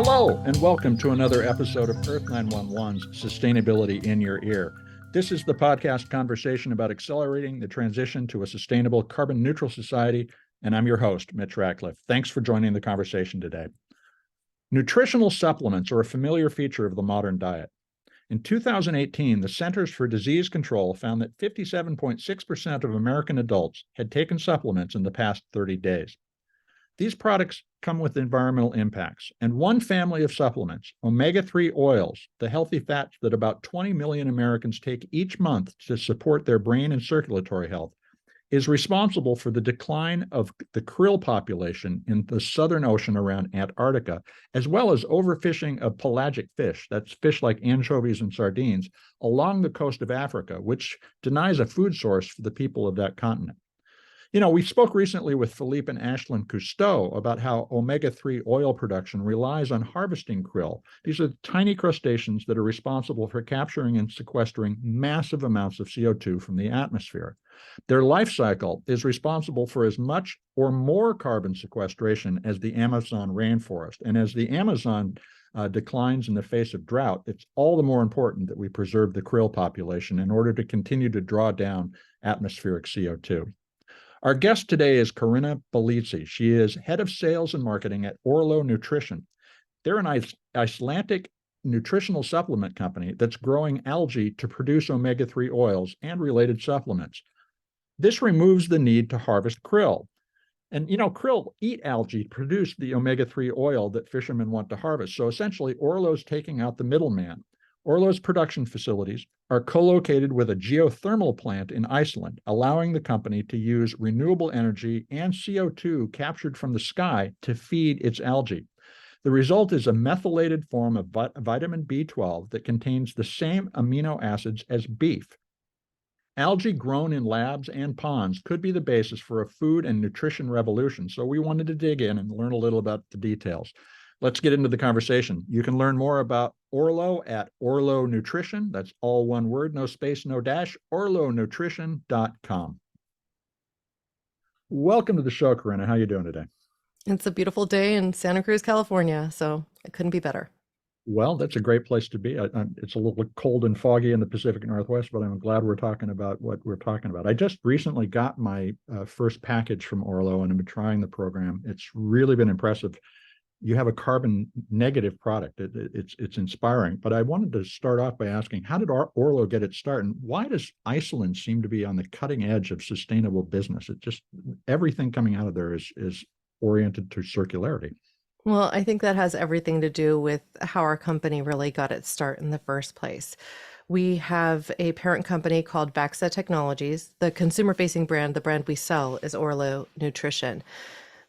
Hello, and welcome to another episode of Earth911's Sustainability in Your Ear. This is the podcast conversation about accelerating the transition to a sustainable carbon neutral society, and I'm your host, Mitch Ratcliffe. Thanks for joining the conversation today. Nutritional supplements are a familiar feature of the modern diet. In 2018, the Centers for Disease Control found that 57.6% of American adults had taken supplements in the past 30 days. These products come with environmental impacts, and one family of supplements, omega-3 oils, the healthy fats that about 20 million Americans take each month to support their brain and circulatory health, is responsible for the decline of the krill population in the Southern Ocean around Antarctica, as well as overfishing of pelagic fish, that's fish like anchovies and sardines, along the coast of Africa, which denies a food source for the people of that continent. You know, we spoke recently with Philippe and Ashlyn Cousteau about how omega-3 oil production relies on harvesting krill. These are tiny crustaceans that are responsible for capturing and sequestering massive amounts of CO2 from the atmosphere. Their life cycle is responsible for as much or more carbon sequestration as the Amazon rainforest. And as the Amazon declines in the face of drought, it's all the more important that we preserve the krill population in order to continue to draw down atmospheric CO2. Our guest today is Corinna Bellizzi. She is head of sales and marketing at Orlo Nutrition. They're an Icelandic nutritional supplement company that's growing algae to produce omega-3 oils and related supplements. This removes the need to harvest krill. And, you know, krill eat algae to produce the omega-3 oil that fishermen want to harvest. So essentially, Orlo's taking out the middleman. Orlo's production facilities are co-located with a geothermal plant in Iceland, allowing the company to use renewable energy and CO2 captured from the sky to feed its algae. The result is a methylated form of vitamin B12 that contains the same amino acids as beef. Algae grown in labs and ponds could be the basis for a food and nutrition revolution, so we wanted to dig in and learn a little about the details. Let's get into the conversation. You can learn more about Orlo at Orlo Nutrition. That's all one word, no space, no dash, orlonutrition.com. Welcome to the show, Corinna. How are you doing today? It's a beautiful day in Santa Cruz, California, so it couldn't be better. Well, that's a great place to be. It's a little cold and foggy in the Pacific Northwest, but I'm glad we're talking about what we're talking about. I just recently got my first package from Orlo, and I've been trying the program. It's really been impressive. You have a carbon negative product. It's inspiring. But I wanted to start off by asking, how did Orlo get its start? And why does Iceland seem to be on the cutting edge of sustainable business? It just, everything coming out of there is oriented to circularity. Well, I think that has everything to do with how our company really got its start in the first place. We have a parent company called Vaxa Technologies. The consumer-facing brand, the brand we sell, is Orlo Nutrition.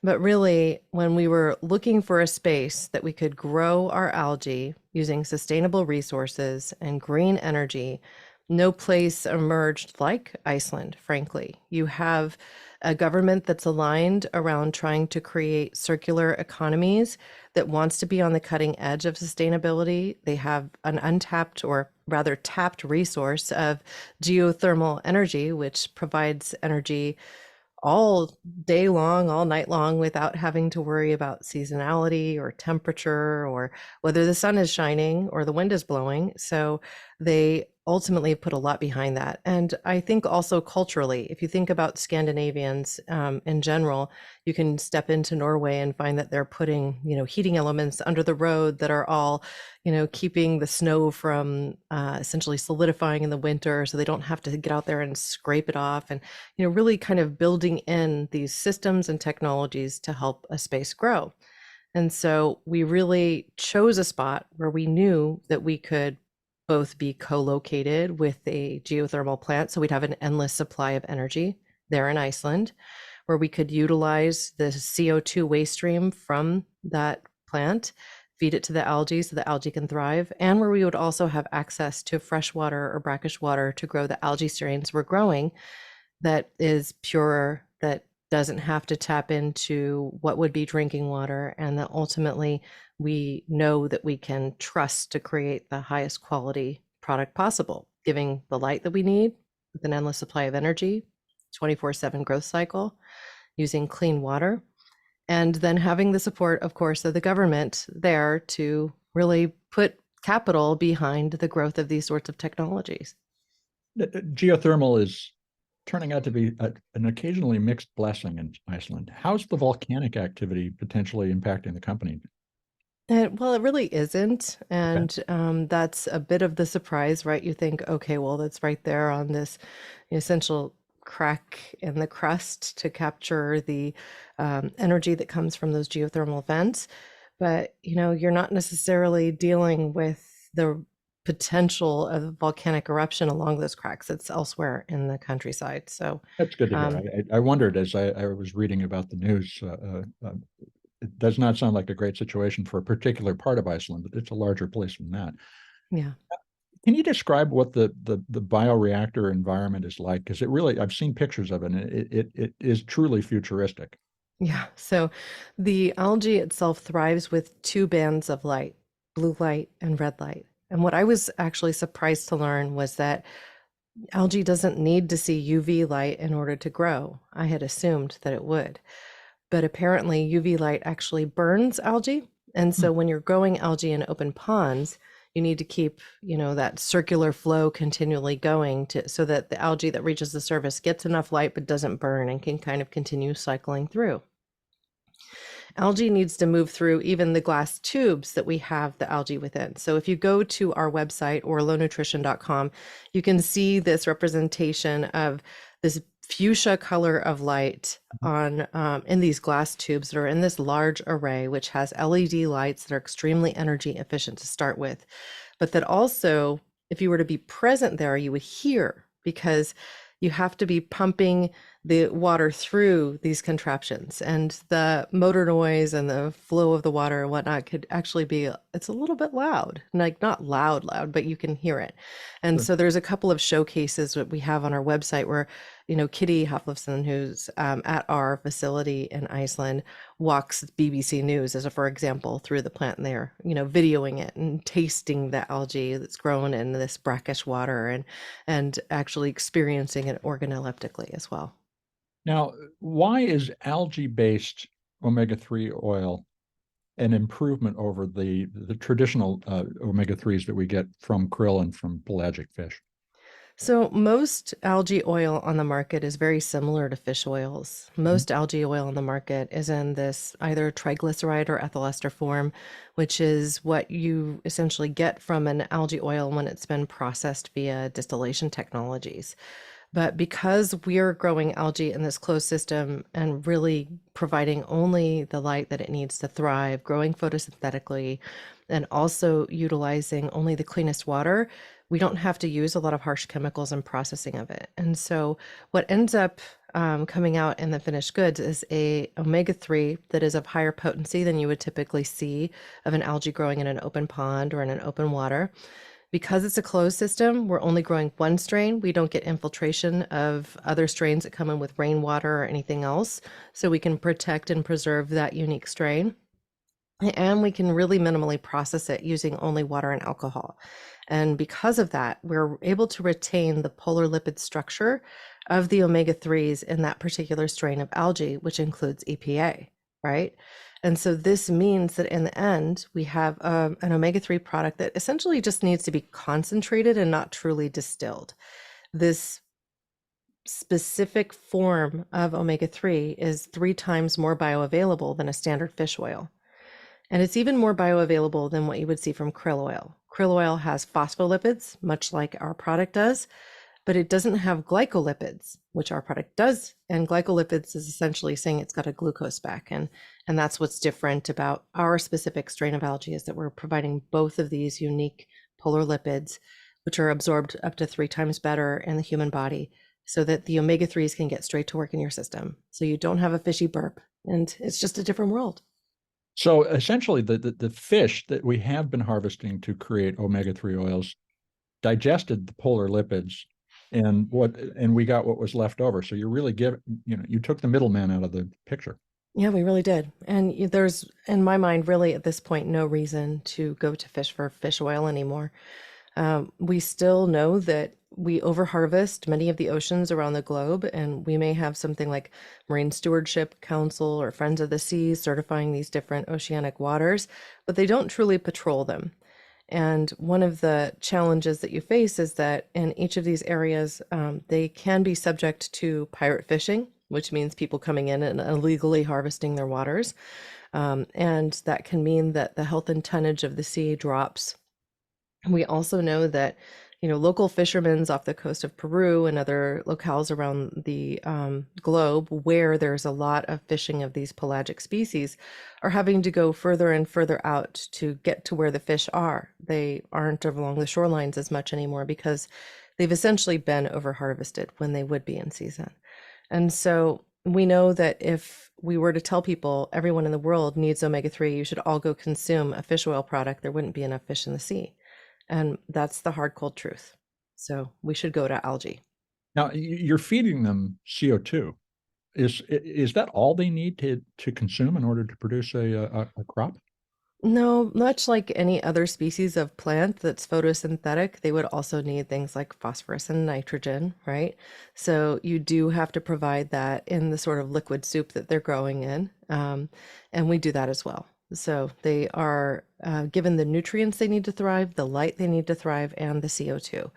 But really, when we were looking for a space that we could grow our algae using sustainable resources and green energy, no place emerged like Iceland, frankly. You have a government that's aligned around trying to create circular economies that wants to be on the cutting edge of sustainability. They have an untapped, or rather tapped, resource of geothermal energy, which provides energy all day long, all night long, without having to worry about seasonality or temperature or whether the sun is shining or the wind is blowing. So they ultimately put a lot behind that. And I think also culturally, if you think about Scandinavians in general, you can step into Norway and find that they're putting, heating elements under the road that are all, keeping the snow from essentially solidifying in the winter, so they don't have to get out there and scrape it off, and, really kind of building in these systems and technologies to help a space grow. And so we really chose a spot where we knew that we could both be co-located with a geothermal plant, so we'd have an endless supply of energy there in Iceland, where we could utilize the CO2 waste stream from that plant, feed it to the algae so the algae can thrive, and where we would also have access to fresh water or brackish water to grow the algae strains we're growing that is pure, that doesn't have to tap into what would be drinking water, and that ultimately we know that we can trust to create the highest quality product possible, giving the light that we need with an endless supply of energy, 24/7 growth cycle, using clean water, And then having the support, of course, of the government there to really put capital behind the growth of these sorts of technologies. Geothermal is turning out to be an occasionally mixed blessing in Iceland. How's the volcanic activity potentially impacting the company? Well, it really isn't. Okay. And that's a bit of the surprise, right? You think, okay, well, that's right there on this essential crack in the crust to capture the energy that comes from those geothermal vents. But, you're not necessarily dealing with the potential of volcanic eruption along those cracks. It's elsewhere in the countryside. So, That's good to hear. um, I wondered as I was reading about the news. It does not sound like a great situation for a particular part of Iceland, but it's a larger place than that. yeah. Can you describe what the bioreactor environment is like? Because it really, I've seen pictures of it, and it is truly futuristic. Yeah. So the algae itself thrives with two bands of light, blue light and red light. And what I was actually surprised to learn was that algae doesn't need to see UV light in order to grow. I had assumed that it would, but apparently UV light actually burns algae. And Hmm. so when you're growing algae in open ponds, you need to keep, that circular flow continually going so that the algae that reaches the surface gets enough light but doesn't burn and can kind of continue cycling through. Algae needs to move through even the glass tubes that we have the algae within. So if you go to our website, orlonutrition.com, you can see this representation of this fuchsia color of light on in these glass tubes that are in this large array, which has LED lights that are extremely energy efficient to start with, but that also, if you were to be present there, you would hear because you have to be pumping the water through these contraptions, and the motor noise and the flow of the water and whatnot could actually be, it's a little bit loud, like not loud, but you can hear it. And Sure. so there's a couple of showcases that we have on our website where, Kitty Haflifson, who's at our facility in Iceland, walks BBC News, as a for example, through the plant there, videoing it and tasting the algae that's grown in this brackish water and actually experiencing it organoleptically as well. Now, why is algae-based omega-3 oil an improvement over the traditional omega-3s that we get from krill and from pelagic fish? So, most algae oil on the market is very similar to fish oils. Mhm. Most algae oil on the market is in this either triglyceride or ethyl ester form, which is what you essentially get from an algae oil when it's been processed via distillation technologies. But because we're growing algae in this closed system and really providing only the light that it needs to thrive, growing photosynthetically, and also utilizing only the cleanest water, we don't have to use a lot of harsh chemicals in processing of it. And so what ends up coming out in the finished goods is a omega-3 that is of higher potency than you would typically see of an algae growing in an open pond or in an open water. Because it's a closed system, we're only growing one strain. We don't get infiltration of other strains that come in with rainwater or anything else. So we can protect and preserve that unique strain. And we can really minimally process it using only water and alcohol. And because of that, we're able to retain the polar lipid structure of the omega-3s in that particular strain of algae, which includes EPA, right? And so this means that in the end, we have an omega-3 product that essentially just needs to be concentrated and not truly distilled. This specific form of omega-3 is 3 times more bioavailable than a standard fish oil. And it's even more bioavailable than what you would see from krill oil. Krill oil has phospholipids, much like our product does, but it doesn't have glycolipids, which our product does. And glycolipids is essentially saying it's got a glucose back. And that's what's different about our specific strain of algae, is that we're providing both of these unique polar lipids, which are absorbed up to 3 times better in the human body, so that the omega-3s can get straight to work in your system. So you don't have a fishy burp, and it's just a different world. So essentially, the fish that we have been harvesting to create omega-3 oils digested the polar lipids, and we got what was left over. So you're really you took the middleman out of the picture. Yeah, we really did. And there's, in my mind, really at this point, no reason to go to fish for fish oil anymore. We still know that we overharvest many of the oceans around the globe, and we may have something like Marine Stewardship Council or Friends of the Seas certifying these different oceanic waters, but they don't truly patrol them. And one of the challenges that you face is that in each of these areas, they can be subject to pirate fishing, which means people coming in and illegally harvesting their waters. And that can mean that the health and tonnage of the sea drops. We also know that, local fishermen off the coast of Peru and other locales around the globe where there's a lot of fishing of these pelagic species are having to go further and further out to get to where the fish are. They aren't along the shorelines as much anymore because they've essentially been overharvested when they would be in season. And so we know that if we were to tell people everyone in the world needs omega-3, you should all go consume a fish oil product, there wouldn't be enough fish in the sea. And that's the hard, cold truth. So we should go to algae. Now, you're feeding them CO2. Is that all they need to consume in order to produce a crop? No, much like any other species of plant that's photosynthetic, they would also need things like phosphorus and nitrogen, right? So you do have to provide that in the sort of liquid soup that they're growing in. And we do that as well. So they are given the nutrients they need to thrive, the light they need to thrive, and the CO2.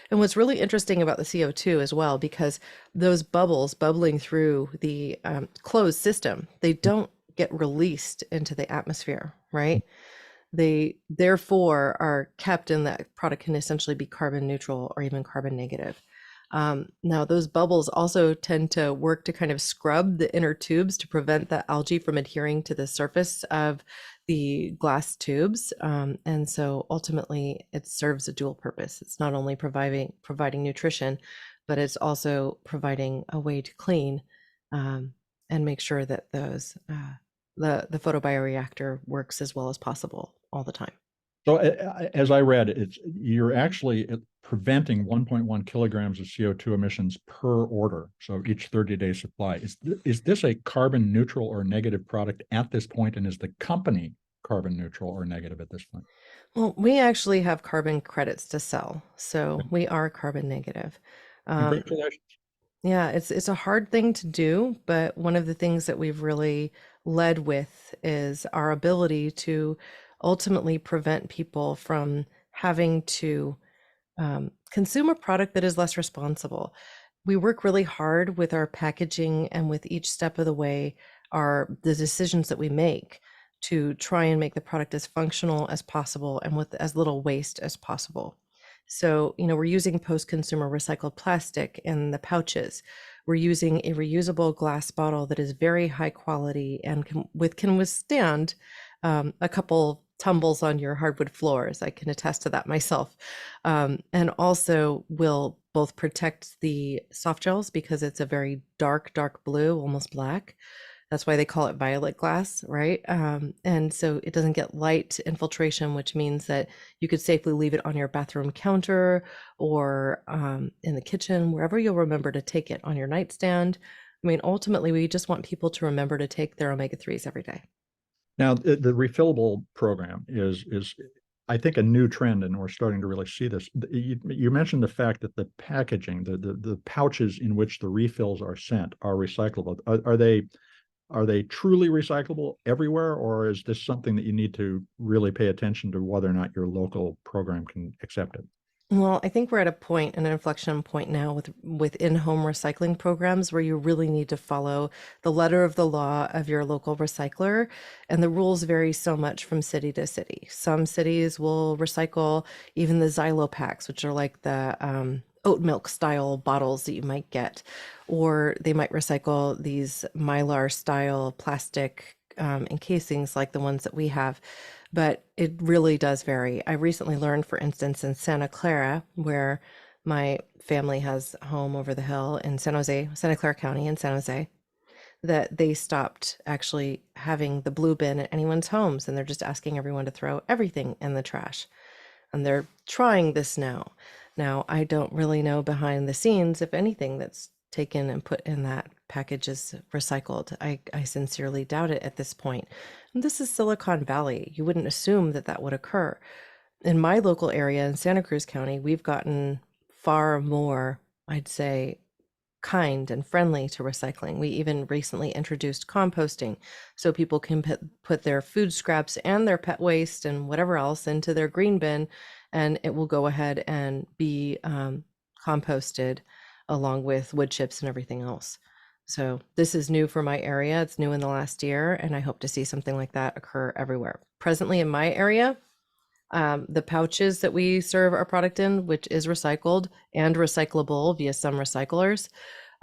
And what's really interesting about the CO2 as well, because those bubbles bubbling through the closed system, they don't get released into the atmosphere, right? They therefore are kept, and that product can essentially be carbon neutral or even carbon negative. Now, those bubbles also tend to work to kind of scrub the inner tubes to prevent the algae from adhering to the surface of the glass tubes. And so ultimately, it serves a dual purpose. It's not only providing nutrition, but it's also providing a way to clean and make sure that those the photobioreactor works as well as possible all the time. So as I read, you're actually preventing 1.1 kilograms of CO2 emissions per order. So each 30-day supply. Is this a carbon neutral or negative product at this point? And is the company carbon neutral or negative at this point? Well, we actually have carbon credits to sell, so we are carbon negative. Congratulations. Yeah, it's a hard thing to do, but one of the things that we've really led with is our ability to ultimately prevent people from having to consume a product that is less responsible. We work really hard with our packaging and with each step of the way are the decisions that we make to try and make the product as functional as possible and with as little waste as possible. So, we're using post-consumer recycled plastic in the pouches. We're using a reusable glass bottle that is very high quality and can withstand a couple tumbles on your hardwood floors. I can attest to that myself. And also will both protect the soft gels because it's a very dark, dark blue, almost black. That's why they call it violet glass, right? And so it doesn't get light infiltration, which means that you could safely leave it on your bathroom counter or in the kitchen, wherever you'll remember to take it, on your nightstand. I mean, ultimately, we just want people to remember to take their omega-3s every day. Now, the refillable program is I think a new trend, and we're starting to really see this. You mentioned the fact that the packaging, the pouches in which the refills are sent are recyclable. Are they truly recyclable everywhere, or is this something that you need to really pay attention to whether or not your local program can accept it? Well, I think we're at an inflection point now with in-home recycling programs where you really need to follow the letter of the law of your local recycler. And the rules vary so much from city to city. Some cities will recycle even the Xylo packs, which are like the oat milk style bottles that you might get, or they might recycle these mylar style plastic encasings like the ones that we have. But it really does vary. I recently learned, for instance, in Santa Clara, where my family has a home over the hill in San Jose, Santa Clara County in San Jose, that they stopped actually having the blue bin at anyone's homes, and they're just asking everyone to throw everything in the trash. And they're trying this now. Now, I don't really know behind the scenes if anything that's taken and put in that package is recycled. I sincerely doubt it at this point. And this is Silicon Valley. You wouldn't assume that that would occur. In my local area in Santa Cruz County, we've gotten far more, I'd say, kind and friendly to recycling. We even recently introduced composting so people can put their food scraps and their pet waste and whatever else into their green bin, and it will go ahead and be composted along with wood chips and everything else. So this is new for my area. It's new in the last year, and I hope to see something like that occur everywhere. Presently in my area, the pouches that we serve our product in, which is recycled and recyclable via some recyclers,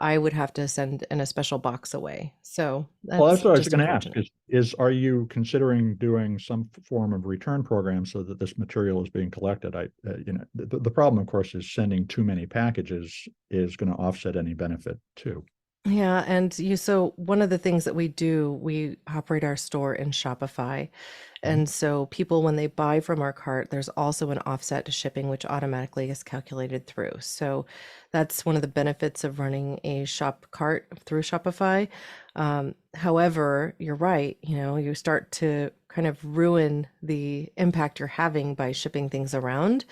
I would have to send in a special box away. So Well, that's that's what I was just going to ask unfortunate. is are you considering doing some form of return program so that this material is being collected? The problem, of course, is sending too many packages is going to offset any benefit too. Yeah, and so one of the things that we do, we operate our store in Shopify. Mhm. And so people, when they buy from our cart, there's also an offset to shipping, which automatically is calculated through. So that's one of the benefits of running a shop cart through Shopify. However, you're right, you start to kind of ruin the impact you're having by shipping things around.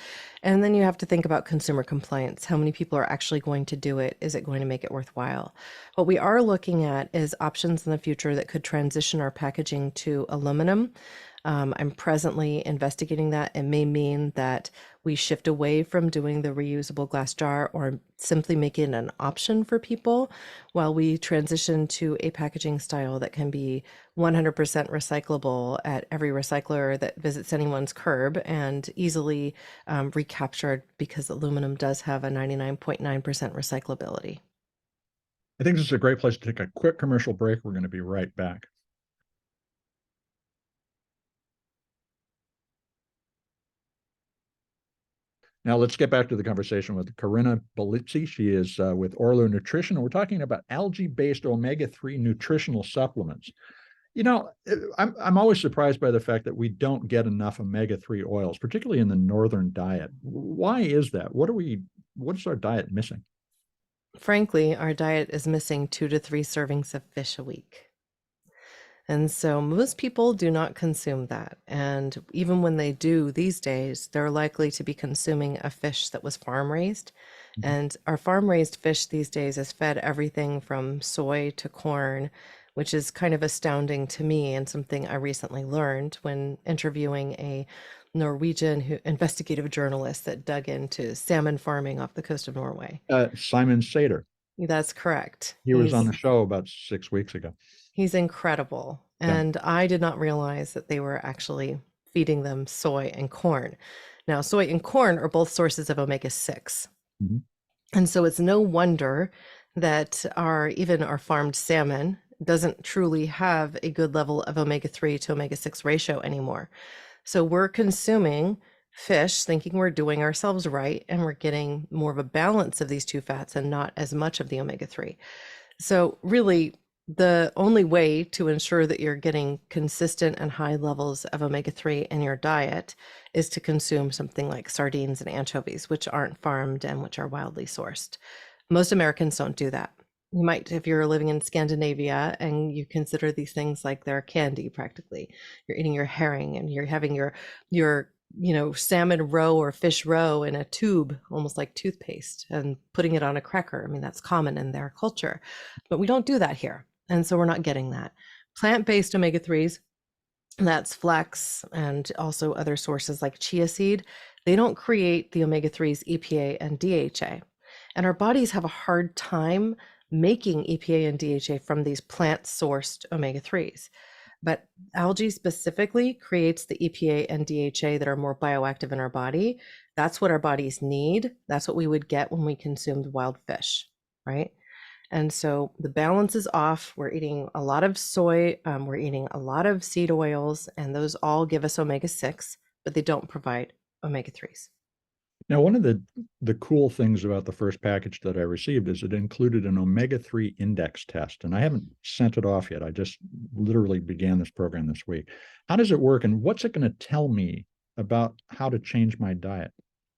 And then you have to think about consumer compliance. How many people are actually going to do it? Is it going to make it worthwhile? What we are looking at is options in the future that could transition our packaging to aluminum. I'm presently investigating that. It may mean that we shift away from doing the reusable glass jar or simply make it an option for people while we transition to a packaging style that can be 100% recyclable at every recycler that visits anyone's curb and easily recaptured because aluminum does have a 99.9% recyclability. I think this is a great place to take a quick commercial break. We're going to be right back. Now let's get back to the conversation with Corinna Bellizzi. She is with Orlo Nutrition, and we're talking about algae-based omega-3 nutritional supplements. I'm always surprised by the fact that we don't get enough omega-3 oils, particularly in the northern diet. Why is that? What is our diet missing? Frankly, our diet is missing 2 to 3 servings of fish a week. And so most people do not consume that. And even when they do these days, they're likely to be consuming a fish that was farm raised. Mhm. And our farm raised fish these days is fed everything from soy to corn, which is kind of astounding to me and something I recently learned when interviewing a Norwegian investigative journalist that dug into salmon farming off the coast of Norway. Simon Sater. That's correct. He was on the show about 6 weeks ago. He's incredible. Yeah. And I did not realize that they were actually feeding them soy and corn. Now, soy and corn are both sources of omega-6. Mhm. And so it's no wonder that even our farmed salmon doesn't truly have a good level of omega-3 to omega-6 ratio anymore. So we're consuming fish thinking we're doing ourselves right, and we're getting more of a balance of these two fats and not as much of the omega-3. So really, the only way to ensure that you're getting consistent and high levels of omega-3 in your diet is to consume something like sardines and anchovies, which aren't farmed and which are wildly sourced. Most Americans don't do that. You might, if you're living in Scandinavia and you consider these things like they're candy practically. You're eating your herring and you're having your salmon roe or fish roe in a tube, almost like toothpaste, and putting it on a cracker. I mean, that's common in their culture, but we don't do that here. And so we're not getting that. Plant-based omega-3s, that's flax and also other sources like chia seed, they don't create the omega-3s EPA and DHA. And our bodies have a hard time making EPA and DHA from these plant-sourced omega-3s. But algae specifically creates the EPA and DHA that are more bioactive in our body. That's what our bodies need. That's what we would get when we consumed wild fish, right? And so the balance is off. We're eating a lot of soy, we're eating a lot of seed oils, and those all give us omega-6, but they don't provide omega-3s. Now, one of the cool things about the first package that I received is it included an omega-3 index test, and I haven't sent it off yet. I just literally began this program this week. How does it work, and what's it going to tell me about how to change my diet?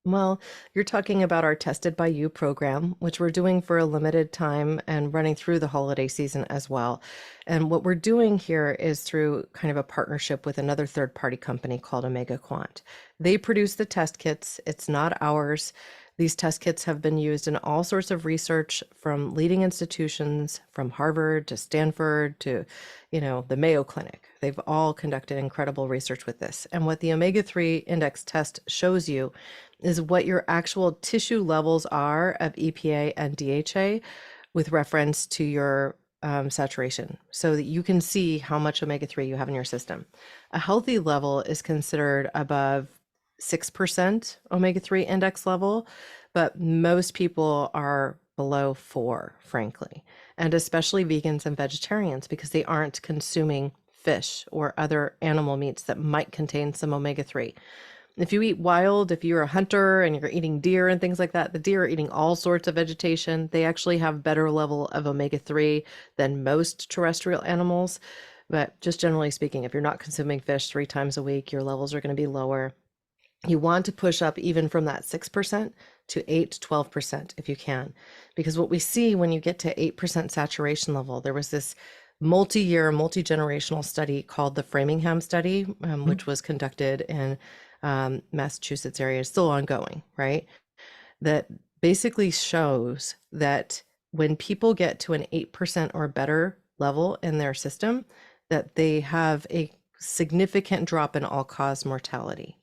Well, you're talking about our Tested by You program, which we're doing for a limited time and running through the holiday season as well. And what we're doing here is through kind of a partnership with another third party company called Omega Quant. They produce the test kits, it's not ours. These test kits have been used in all sorts of research from leading institutions, from Harvard to Stanford to, the Mayo Clinic. They've all conducted incredible research with this. And what the omega-3 index test shows you is what your actual tissue levels are of EPA and DHA with reference to your saturation so that you can see how much omega-3 you have in your system. A healthy level is considered above 6% omega-3 index level, but most people are below 4, frankly, and especially vegans and vegetarians because they aren't consuming fish or other animal meats that might contain some omega-3. If you eat wild, if you're a hunter and you're eating deer and things like that, the deer are eating all sorts of vegetation. They actually have better level of omega-3 than most terrestrial animals. But just generally speaking, if you're not consuming fish 3 times a week, your levels are going to be lower. You want to push up even from that 6% to 8 to 12% if you can. Because what we see when you get to 8% saturation level, there was this multi-year, multi-generational study called the Framingham study, which was conducted in Massachusetts area. Is still ongoing, right? That basically shows that when people get to an 8% or better level in their system, that they have a significant drop in all-cause mortality.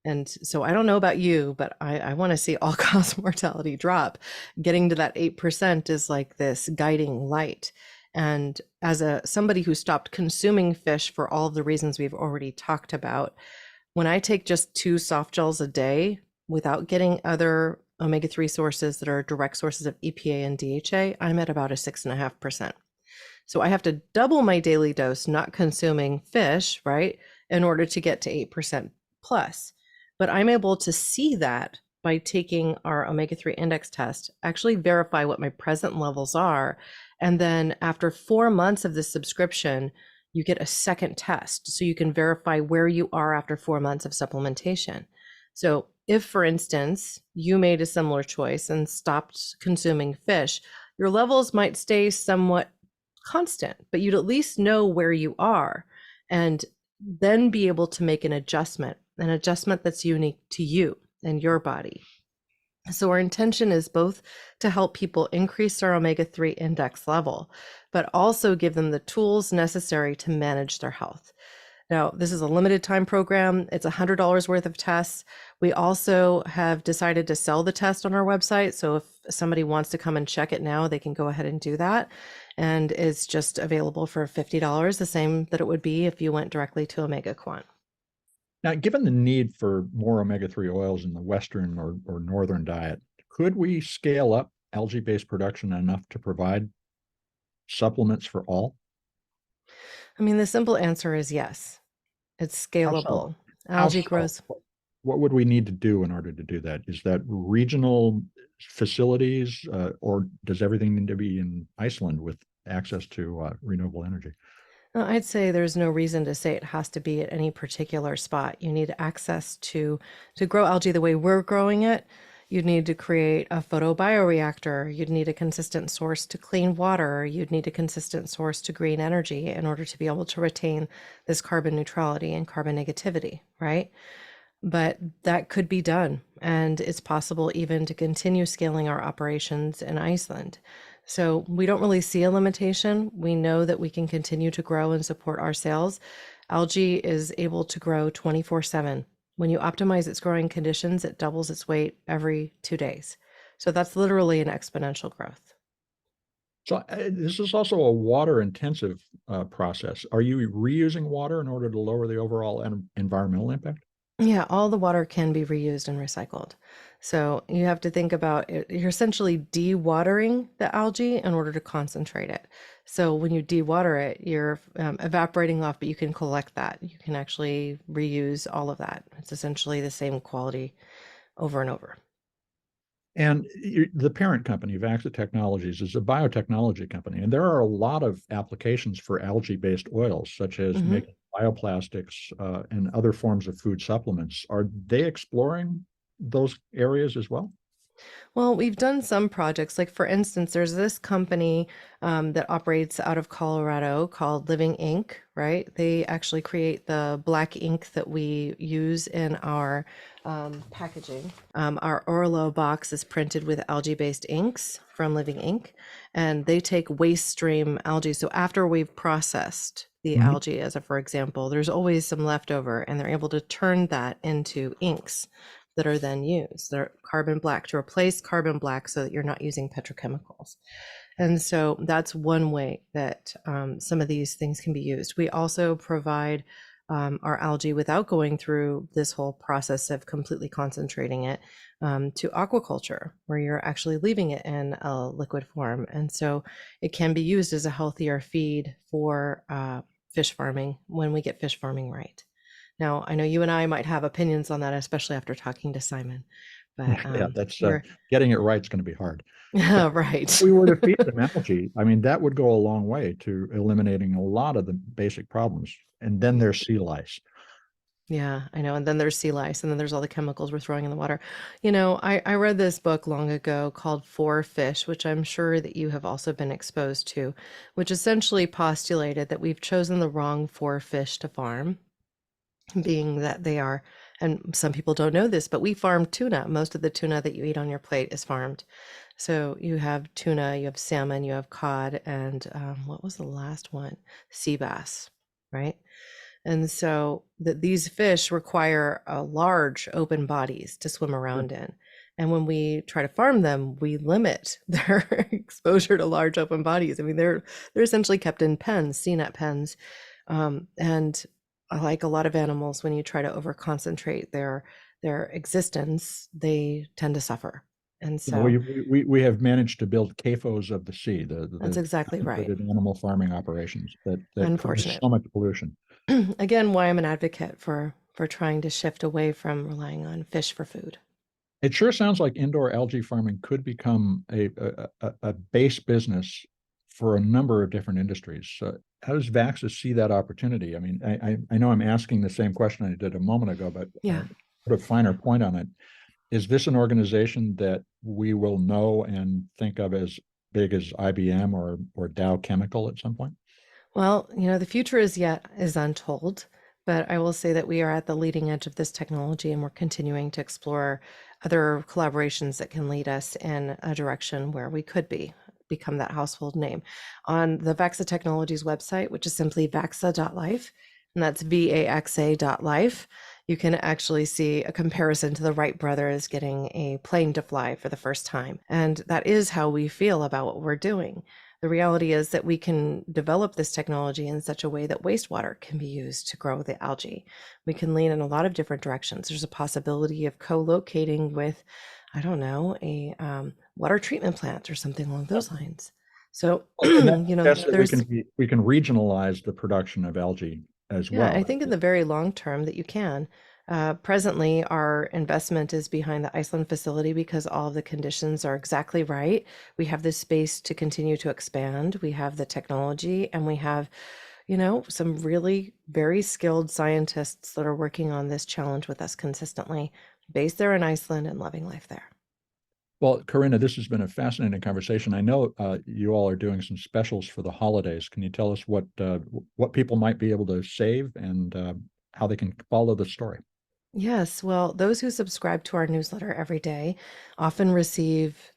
And so I don't know about you, but I want to see all-cause mortality drop. Getting to that 8% is like this guiding light. And as somebody who stopped consuming fish for all of the reasons we've already talked about, when I take just 2 soft gels a day without getting other omega-3 sources that are direct sources of EPA and DHA, I'm at about a 6.5%. So I have to double my daily dose, not consuming fish, right, in order to get to 8% plus. But I'm able to see that by taking our omega-3 index test, actually verify what my present levels are. And then after 4 months of this subscription, you get a second test so you can verify where you are after 4 months of supplementation. So if, for instance, you made a similar choice and stopped consuming fish, your levels might stay somewhat constant, but you'd at least know where you are and then be able to make an adjustment that's unique to you and your body. So our intention is both to help people increase their omega-3 index level, but also give them the tools necessary to manage their health. Now, this is a limited time program. It's $100 worth of tests. We also have decided to sell the test on our website. So if somebody wants to come and check it now, they can go ahead and do that. And it's just available for $50, the same that it would be if you went directly to Omega Quant. Now, given the need for more omega-3 oils in the Western or Northern diet, could we scale up algae-based production enough to provide supplements for all? I mean, the simple answer is yes. It's How so? scalable. How Algae so? grows. What would we need to do in order to do that? Is that regional facilities, or does everything need to be in Iceland with access to renewable energy? I'd say there's no reason to say it has to be at any particular spot. You need access to grow algae the way we're growing it. You'd need to create a photobioreactor. You'd need a consistent source to clean water. You'd need a consistent source to green energy in order to be able to retain this carbon neutrality and carbon negativity, right? But that could be done. And it's possible even to continue scaling our operations in Iceland. So we don't really see a limitation. We know that we can continue to grow and support our sales. Algae is able to grow 24/7. When you optimize its growing conditions, it doubles its weight every 2 days. So that's literally an exponential growth. So this is also a water intensive process. Are you reusing water in order to lower the overall environmental impact? Yeah, all the water can be reused and recycled. So you have to think about it. You're essentially dewatering the algae in order to concentrate it. So when you dewater it, you're evaporating off, but you can collect that. You can actually reuse all of that. It's essentially the same quality over and over. And the parent company, Vaxa Technologies, is a biotechnology company, and there are a lot of applications for algae-based oils, such as Mhm. making bioplastics and other forms of food supplements. Are they exploring those areas as well? Well, we've done some projects. Like, for instance, there's this company that operates out of Colorado called Living Ink, right? They actually create the black ink that we use in our packaging. Our Orlo box is printed with algae-based inks from Living Ink, and they take waste stream algae. So after we've processed the Mhm. algae, as a for example, there's always some leftover, and they're able to turn that into inks that are then used. They're carbon black to replace carbon black so that you're not using petrochemicals. And so that's one way that some of these things can be used. We also provide our algae without going through this whole process of completely concentrating it to aquaculture, where you're actually leaving it in a liquid form. And so it can be used as a healthier feed for fish farming when we get fish farming right. Now, I know you and I might have opinions on that, especially after talking to Simon, but Yeah, that's we're getting it right is going to be hard. But if right. we were to feed them algae, I mean, that would go a long way to eliminating a lot of the basic problems. And then there's sea lice. Yeah, I know. And then there's sea lice, and then there's all the chemicals we're throwing in the water. I read this book long ago called For Fish, which I'm sure that you have also been exposed to, which essentially postulated that we've chosen the wrong four fish to farm, being that they are, and some people don't know this, but we farm tuna. Most of the tuna that you eat on your plate is farmed. So you have tuna, you have salmon, you have cod, and what was the last one? Sea bass, right? And so these fish require large open bodies to swim Sure. around in. And when we try to farm them, we limit their exposure to large open bodies. I mean, they're essentially kept in pens, CNET pens, and like a lot of animals, when you try to over concentrate their existence, they tend to suffer. And You know, so we have managed to build CAFOs of the sea, that's the exactly right. concentrated animal farming operations that produce Unfortunate. so much pollution. Again, why I'm an advocate for trying to shift away from relying on fish for food. It sure sounds like indoor algae farming could become a base business for a number of different industries. How does Vaxa see that opportunity? I mean, I know I'm asking the same question I did a moment ago, but Yeah. put a finer point on it. Is this an organization that we will know and think of as big as IBM or Dow Chemical at some point? Well, the future is untold, but I will say that we are at the leading edge of this technology, and we're continuing to explore other collaborations that can lead us in a direction where we could become that household name. On the Vaxa Technologies website, which is simply vaxa.life, and that's VAXA.life, you can actually see a comparison to the Wright brothers getting a plane to fly for the first time. And that is how we feel about what we're doing. The reality is that we can develop this technology in such a way that wastewater can be used to grow the algae. We can lean in a lot of different directions. There's a possibility of co-locating with, I don't know, a water treatment plant or something along those lines. So, Well, and that suggests that there's, we can regionalize the production of algae as yeah, I well. think in the very long term that you can. Presently, our investment is behind the Iceland facility because all of the conditions are exactly right. We have the space to continue to expand. We have the technology, and we have, some really very skilled scientists that are working on this challenge with us consistently, based there in Iceland and loving life there. Well, Corinna, this has been a fascinating conversation. I know you all are doing some specials for the holidays. Can you tell us what people might be able to save and how they can follow the story? Yes, well, those who subscribe to our newsletter every day often receive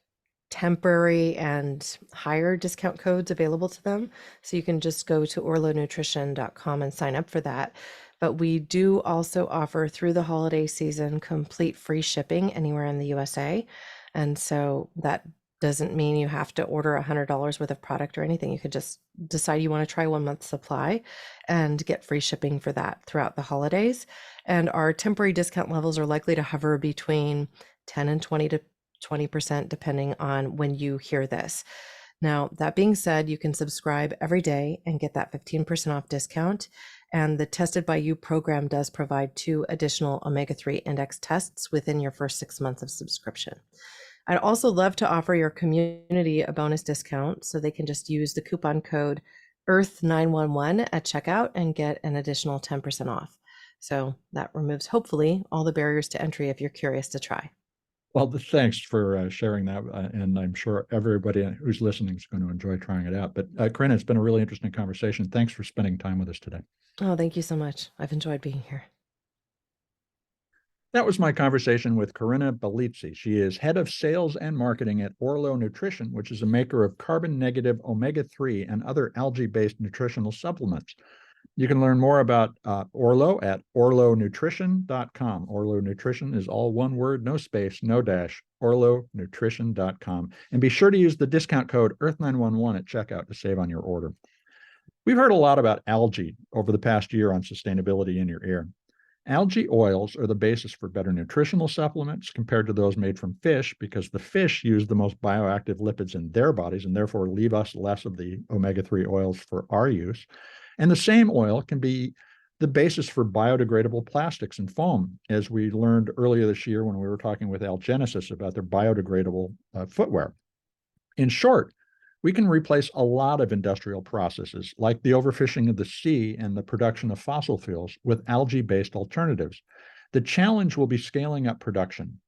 temporary and higher discount codes available to them. So you can just go to orlonutrition.com and sign up for that. But we do also offer through the holiday season complete free shipping anywhere in the USA. And so that doesn't mean you have to order $100 worth of product or anything. You could just decide you want to try 1 month supply and get free shipping for that throughout the holidays. And our temporary discount levels are likely to hover between 10 and 20% depending on when you hear this. Now, that being said, you can subscribe every day and get that 15% off discount. And the Tested by You program does provide 2 additional omega-3 index tests within your first 6 months of subscription. I'd also love to offer your community a bonus discount, so they can just use the coupon code Earth911 at checkout and get an additional 10% off. So that removes, hopefully, all the barriers to entry if you're curious to try. Well, thanks for sharing that. And I'm sure everybody who's listening is going to enjoy trying it out. But Corinna, it's been a really interesting conversation. Thanks for spending time with us today. Oh, thank you so much. I've enjoyed being here. That was my conversation with Corinna Bellizzi. She is head of sales and marketing at Orlo Nutrition, which is a maker of carbon-negative omega-3 and other algae-based nutritional supplements. You can learn more about Orlo at orlonutrition.com. Orlo Nutrition is all one word, no space, no dash, orlonutrition.com. And be sure to use the discount code Earth911 at checkout to save on your order. We've heard a lot about algae over the past year on sustainability in your ear. Algae oils are the basis for better nutritional supplements compared to those made from fish because the fish use the most bioactive lipids in their bodies and therefore leave us less of the omega-3 oils for our use. And the same oil can be the basis for biodegradable plastics and foam, as we learned earlier this year when we were talking with Algenesis about their biodegradable footwear. In short, we can replace a lot of industrial processes like the overfishing of the sea and the production of fossil fuels with algae-based alternatives. The challenge will be scaling up production.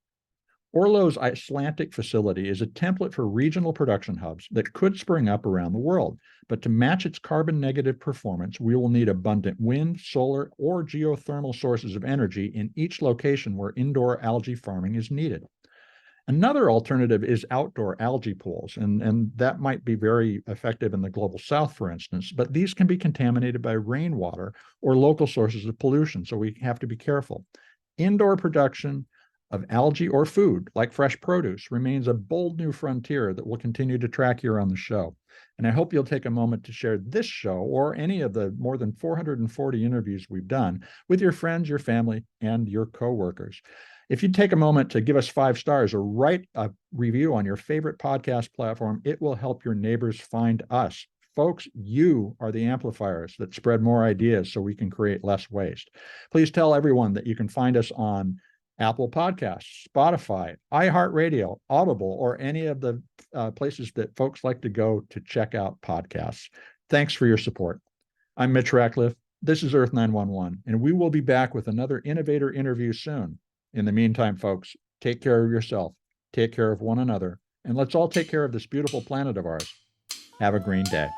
Orlo's Icelandic facility is a template for regional production hubs that could spring up around the world. But to match its carbon negative performance, we will need abundant wind, solar, or geothermal sources of energy in each location where indoor algae farming is needed. Another alternative is outdoor algae pools, and that might be very effective in the global south, for instance, but these can be contaminated by rainwater or local sources of pollution, so we have to be careful. Indoor production of algae or food, like fresh produce, remains a bold new frontier that we'll continue to track here on the show. And I hope you'll take a moment to share this show or any of the more than 440 interviews we've done with your friends, your family, and your coworkers. If you take a moment to give us 5 stars or write a review on your favorite podcast platform, it will help your neighbors find us. Folks, you are the amplifiers that spread more ideas so we can create less waste. Please tell everyone that you can find us on Apple Podcasts, Spotify, iHeartRadio, Audible, or any of the places that folks like to go to check out podcasts. Thanks for your support. I'm Mitch Ratcliffe. This is Earth 911, and we will be back with another innovator interview soon. In the meantime, folks, take care of yourself, take care of one another, and let's all take care of this beautiful planet of ours. Have a green day.